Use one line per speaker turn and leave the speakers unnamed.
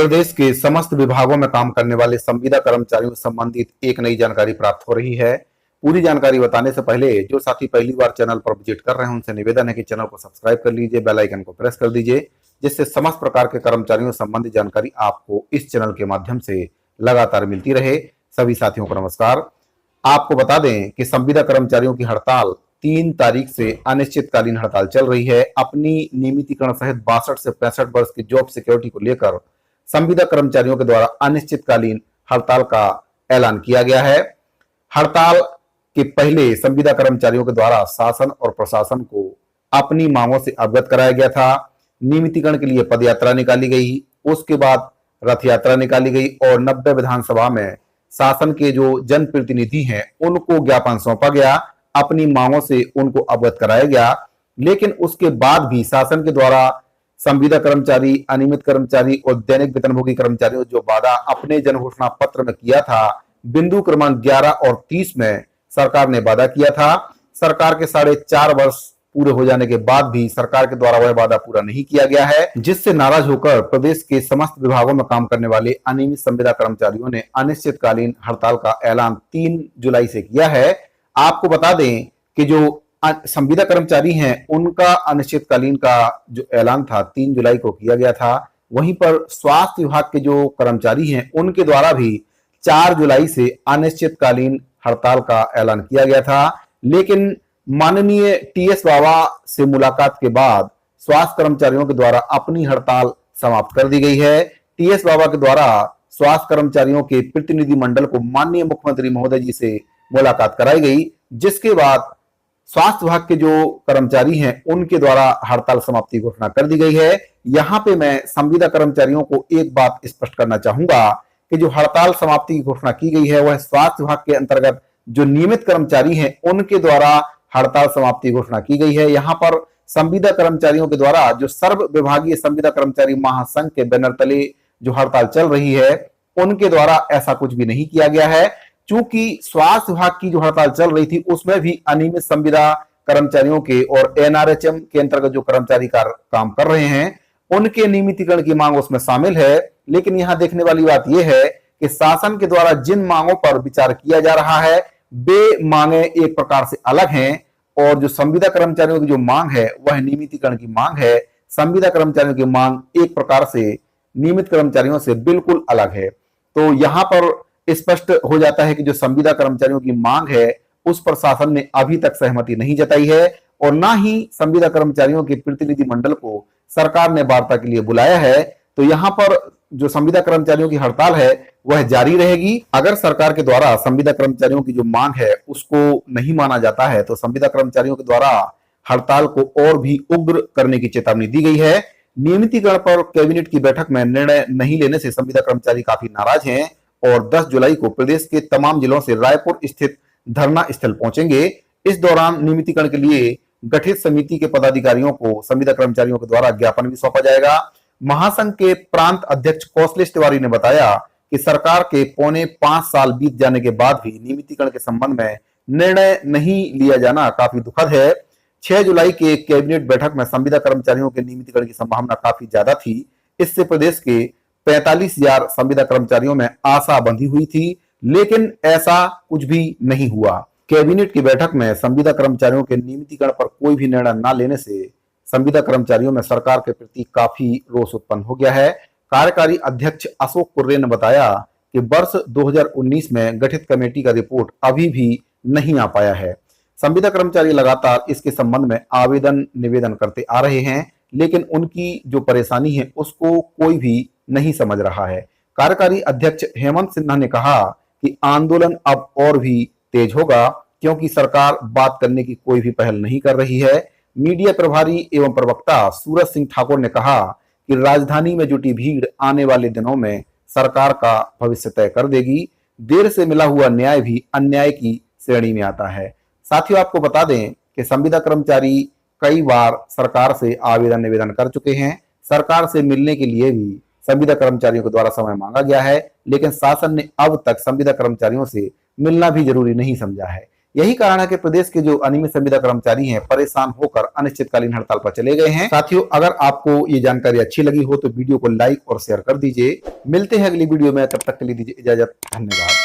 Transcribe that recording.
प्रदेश के समस्त विभागों में काम करने वाले संविदा कर्मचारियों से संबंधित एक नई जानकारी प्राप्त हो रही है। पूरी जानकारी बताने से पहले जो साथी पहली बार चैनल पर विजिट कर रहे हैं उनसे निवेदन है कि चैनल को सब्सक्राइब कर लीजिए, बेल आइकन को प्रेस कर दीजिए, जिससे समस्त प्रकार के कर्मचारियों से संबंधित जानकारी आपको इस चैनल के माध्यम से लगातार मिलती रहे। सभी साथियों को नमस्कार। आपको बता दें कि संविदा कर्मचारियों की हड़ताल 3 तारीख से अनिश्चितकालीन हड़ताल चल रही है। अपनी नियमितीकरण सहित 62 से 65 वर्ष की जॉब सिक्योरिटी को लेकर संविदा कर्मचारियों के द्वारा अनिश्चितकालीन हड़ताल का ऐलान किया गया है। हड़ताल के पहले संविदा कर्मचारियों के द्वारा शासन और प्रशासन को अपनी मांगों से अवगत कराया गया था। नियमितीकरण के लिए पदयात्रा निकाली गई, उसके बाद रथ यात्रा निकाली गई और 90 विधानसभा में शासन के जो जनप्रतिनिधि हैं उनको ज्ञापन सौंपा गया, अपनी मांगों से उनको अवगत कराया गया। लेकिन उसके बाद भी शासन के द्वारा संविदा कर्मचारी, अनियमित कर्मचारी और दैनिक वेतनभोगी कर्मचारियों जो वादा अपने जनघोषणा पत्र में किया था, बिंदु क्रमांक 11 और 30 में सरकार ने वादा किया था। सरकार के 4.5 वर्ष पूरे हो जाने के बाद भी सरकार के द्वारा वह वादा पूरा नहीं किया गया है, जिससे नाराज होकर प्रदेश के समस्त विभागों में काम करने वाले अनियमित संविदा कर्मचारियों ने अनिश्चितकालीन हड़ताल का ऐलान 3 जुलाई से किया है। आपको बता दें कि जो संविदा कर्मचारी हैं उनका अनिश्चितकालीन का जो ऐलान था 3 जुलाई को किया गया था। वहीं पर स्वास्थ्य विभाग के जो कर्मचारी हैं उनके द्वारा भी 4 जुलाई से अनिश्चितकालीन हड़ताल का ऐलान किया गया था। लेकिन माननीय टीएस बाबा से मुलाकात के बाद स्वास्थ्य कर्मचारियों के द्वारा अपनी हड़ताल समाप्त कर दी गई है। टीएस बाबा के द्वारा स्वास्थ्य कर्मचारियों के प्रतिनिधि मंडल को माननीय मुख्यमंत्री महोदय जी से मुलाकात कराई गई, जिसके बाद स्वास्थ्य विभाग के जो कर्मचारी हैं उनके द्वारा हड़ताल समाप्ति घोषणा कर दी गई है। यहां पे मैं संविदा कर्मचारियों को एक बात स्पष्ट करना चाहूंगा कि जो हड़ताल समाप्ति की घोषणा की गई है वह स्वास्थ्य विभाग के अंतर्गत जो नियमित कर्मचारी हैं उनके द्वारा हड़ताल समाप्ति घोषणा की गई है। यहाँ पर संविदा कर्मचारियों के द्वारा जो सर्व विभागीय संविदा कर्मचारी महासंघ के बैनर तले जो हड़ताल चल रही है उनके द्वारा ऐसा कुछ भी नहीं किया गया है। चूंकि स्वास्थ्य विभाग की जो हड़ताल चल रही थी उसमें भी अनियमित संविदा कर्मचारियों के और एनआरएचएम के अंतर्गत जो कर्मचारी काम कर रहे हैं उनके नियमितीकरण की मांग उसमें शामिल है। लेकिन यहां देखने वाली बात यह है कि शासन के द्वारा जिन मांगों पर विचार किया जा रहा है वे मांगे एक प्रकार से अलग हैं और जो संविदा कर्मचारियों की जो मांग है वह नियमितीकरण की मांग है। संविदा कर्मचारियों की मांग एक प्रकार से नियमित कर्मचारियों से बिल्कुल अलग है। तो यहां पर स्पष्ट हो जाता है कि जो संविदा कर्मचारियों की मांग है उस पर शासन ने अभी तक सहमति नहीं जताई है और ना ही संविदा कर्मचारियों के प्रतिनिधि मंडल को सरकार ने वार्ता के लिए बुलाया है। तो यहाँ पर जो संविदा कर्मचारियों की हड़ताल है वह जारी रहेगी। अगर सरकार के द्वारा संविदा कर्मचारियों की जो मांग है उसको नहीं माना जाता है तो संविदा कर्मचारियों के द्वारा हड़ताल को और भी उग्र करने की चेतावनी दी गई है। नियमितीकरण पर कैबिनेट की बैठक में निर्णय नहीं लेने से संविदा कर्मचारी काफी नाराज हैं और 10 जुलाई को प्रदेश के तमाम जिलों से रायपुर स्थित धरना स्थल पहुंचेंगे। इस दौरान नियमितीकरण के लिए गठित समिति के पदाधिकारियों को संविदा कर्मचारियों के द्वारा ज्ञापन भी सौंपा जाएगा। महासंघ के प्रांत अध्यक्ष कौशलेश तिवारी ने बताया कि सरकार के 4.25 साल बीत जाने के बाद भी नियमितीकरण के संबंध में निर्णय नहीं लिया जाना काफी दुखद है। 6 जुलाई के कैबिनेट बैठक में संविदा कर्मचारियों के नियमितीकरण की संभावना काफी ज्यादा थी। इससे प्रदेश के 45,000 संविदा कर्मचारियों में आशा बंधी हुई थी, लेकिन ऐसा कुछ भी नहीं हुआ। कैबिनेट की बैठक में संविदा कर्मचारियों के नियमितीकरण पर कोई भी निर्णय न लेने से संविदा कर्मचारियों में सरकार के प्रति काफी रोष उत्पन्न हो गया है। कार्यकारी अध्यक्ष अशोक कुर्रे ने बताया कि वर्ष 2019 में गठित कमेटी का रिपोर्ट अभी भी नहीं आ पाया है। संविदा कर्मचारी लगातार इसके संबंध में आवेदन निवेदन करते आ रहे हैं, लेकिन उनकी जो परेशानी है उसको कोई भी नहीं समझ रहा है। कार्यकारी अध्यक्ष हेमंत सिन्हा ने कहा कि आंदोलन अब और भी तेज होगा क्योंकि सरकार बात करने की कोई भी पहल नहीं कर रही है। मीडिया प्रभारी एवं प्रवक्ता सूरज सिंह ठाकुर ने कहा कि राजधानी में जुटी भीड़ आने वाले दिनों में सरकार का भविष्य तय कर देगी। देर से मिला हुआ न्याय भी अन्याय की श्रेणी में आता है। साथियों, आपको बता दें कि संविदा कर्मचारी कई बार सरकार से आवेदन निवेदन कर चुके हैं। सरकार से मिलने के लिए भी संविदा कर्मचारियों के द्वारा समय मांगा गया है, लेकिन शासन ने अब तक संविदा कर्मचारियों से मिलना भी जरूरी नहीं समझा है। यही कारण है कि प्रदेश के जो अनियमित संविदा कर्मचारी हैं परेशान होकर अनिश्चितकालीन हड़ताल पर चले गए हैं। साथियों, अगर आपको ये जानकारी अच्छी लगी हो तो वीडियो को लाइक और शेयर कर दीजिए। मिलते हैं अगली वीडियो में, तब तक के लिए दीजिए इजाजत। धन्यवाद।